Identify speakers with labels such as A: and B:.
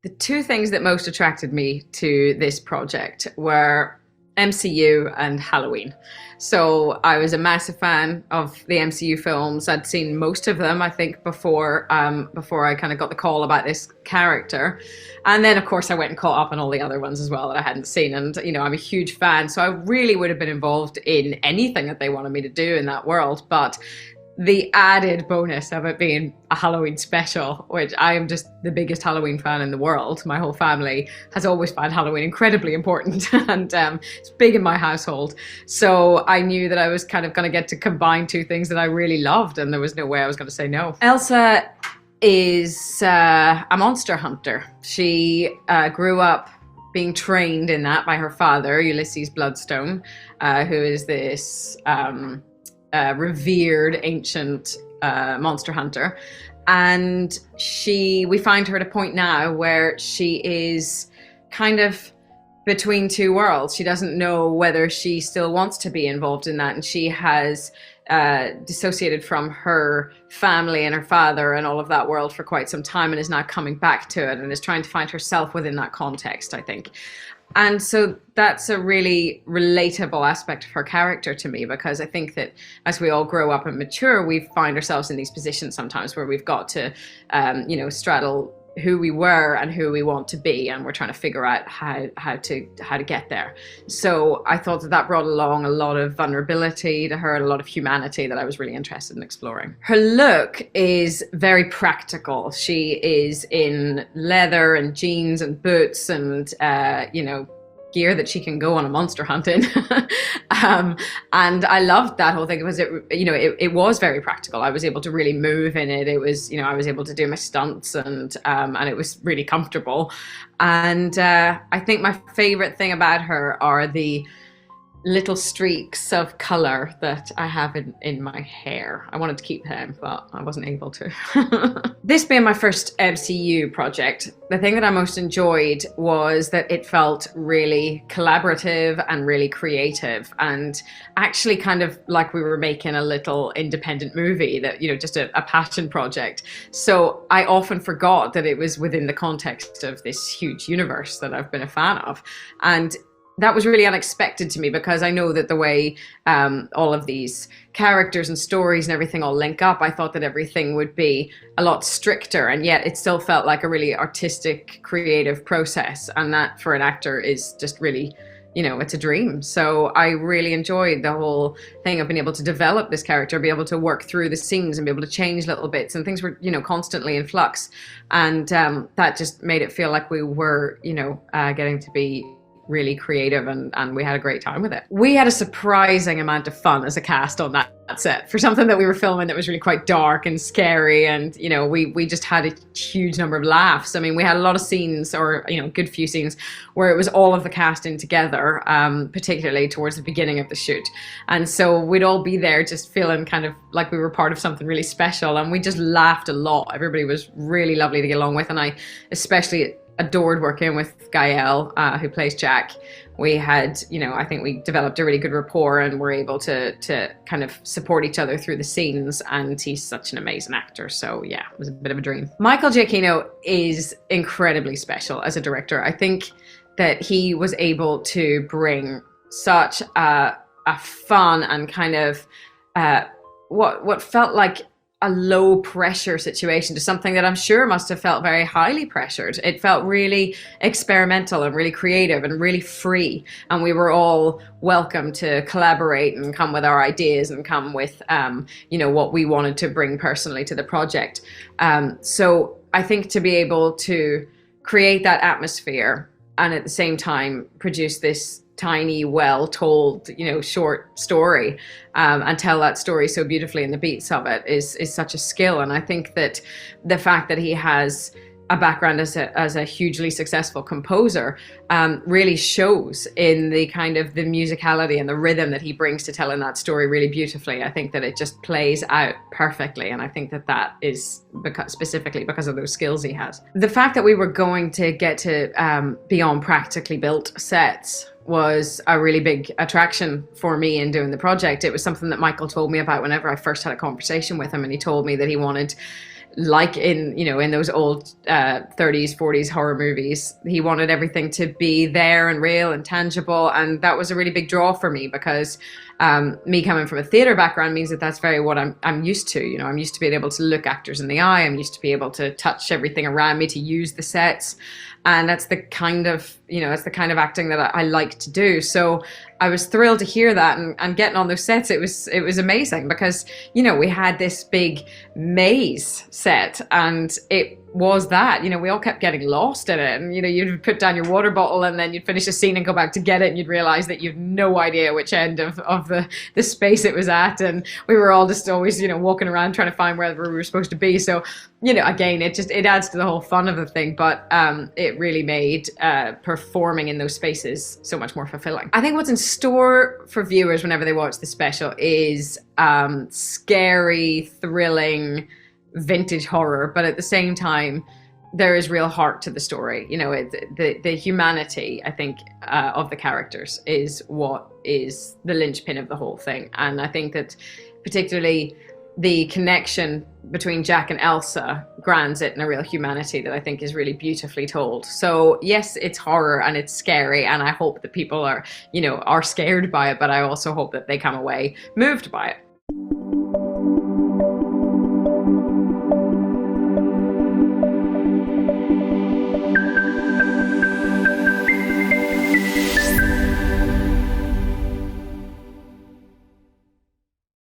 A: The two things that most attracted me to this project were MCU and Halloween. So I was a massive fan of the MCU films. I'd seen most of them, I think, before I kind of got the call about this character. And then, of course, I went and caught up on all the other ones as well that I hadn't seen. And, you know, I'm a huge fan, so I really would have been involved in anything that they wanted me to do in that world. But the added bonus of it being a Halloween special, which I am just the biggest Halloween fan in the world. My whole family has always found Halloween incredibly important, and it's big in my household. So I knew that I was kind of going to get to combine two things that I really loved, and there was no way I was going to say no. Elsa is a monster hunter. She grew up being trained in that by her father, Ulysses Bloodstone, who is this revered ancient monster hunter. And we find her at a point now where she is kind of between two worlds. She doesn't know whether she still wants to be involved in that, and she has dissociated from her family and her father and all of that world for quite some time, and is now coming back to it and is trying to find herself within that context, I think. And so that's a really relatable aspect of her character to me, because I think that as we all grow up and mature, we find ourselves in these positions sometimes where we've got to, straddle who we were and who we want to be, and we're trying to figure out how to get there. So I thought that brought along a lot of vulnerability to her, and a lot of humanity that I was really interested in exploring. Her look is very practical. She is in leather and jeans and boots and gear that she can go on a monster hunt in. And I loved that whole thing because it was very practical. I was able to really move in it. It was, I was able to do my stunts, and it was really comfortable. And I think my favorite thing about her are the little streaks of color that I have in my hair. I wanted to keep them, but I wasn't able to. This being my first MCU project, the thing that I most enjoyed was that it felt really collaborative and really creative, and actually kind of like we were making a little independent movie that, just a passion project. So I often forgot that it was within the context of this huge universe that I've been a fan of. And that was really unexpected to me, because I know that the way all of these characters and stories and everything all link up, I thought that everything would be a lot stricter, and yet it still felt like a really artistic, creative process. And that for an actor is just really, it's a dream. So I really enjoyed the whole thing of being able to develop this character, be able to work through the scenes and be able to change little bits, and things were, constantly in flux. And that just made it feel like we were, getting to be really creative, and we had a great time with it. We had a surprising amount of fun as a cast on that set for something that we were filming that was really quite dark and scary, and we just had a huge number of laughs. I mean, we had a lot of scenes, or good few scenes, where it was all of the cast in together, particularly towards the beginning of the shoot, and so we'd all be there just feeling kind of like we were part of something really special, and we just laughed a lot. Everybody was really lovely to get along with, and I especially adored working with Gael, who plays Jack. We had, I think we developed a really good rapport, and were able to kind of support each other through the scenes, and he's such an amazing actor. So yeah, it was a bit of a dream. Michael Giacchino is incredibly special as a director. I think that he was able to bring such a fun and kind of what felt like a low pressure situation to something that I'm sure must have felt very highly pressured. It felt really experimental and really creative and really free. And we were all welcome to collaborate and come with our ideas and come with, what we wanted to bring personally to the project. So I think to be able to create that atmosphere and at the same time produce this tiny, well-told, short story, and tell that story so beautifully, and the beats of it is such a skill. And I think that the fact that he has a background as a hugely successful composer really shows in the kind of the musicality and the rhythm that he brings to telling that story really beautifully. I think that it just plays out perfectly, and I think that is specifically because of those skills he has. The fact that we were going to get to be on practically built sets was a really big attraction for me in doing the project. It was something that Michael told me about whenever I first had a conversation with him, and he told me that he wanted like in, you know, in those old 30s, 40s horror movies. He wanted everything to be there and real and tangible. And that was a really big draw for me, because me coming from a theater background means that that's very what I'm used to. You know, I'm used to being able to look actors in the eye. I'm used to be able to touch everything around me, to use the sets. And that's the kind of, you know, it's the kind of acting that I like to do. So I was thrilled to hear that, and getting on those sets, it was amazing, because, you know, we had this big maze set, and it was that, you know, we all kept getting lost in it. And, you know, you'd put down your water bottle and then you'd finish a scene and go back to get it, and you'd realize that you've no idea which end of the space it was at. And we were all just always, you know, walking around trying to find where we were supposed to be. So, you know, again, it adds to the whole fun of the thing, but it really made performing in those spaces so much more fulfilling. I think what's in store for viewers whenever they watch the special is scary, thrilling, vintage horror, but at the same time there is real heart to the story. You know, the humanity, I think, of the characters is what is the linchpin of the whole thing. And I think that particularly the connection between Jack and Elsa grounds it in a real humanity that I think is really beautifully told. So yes, it's horror and it's scary, and I hope that people are, you know, are scared by it, but I also hope that they come away moved by it.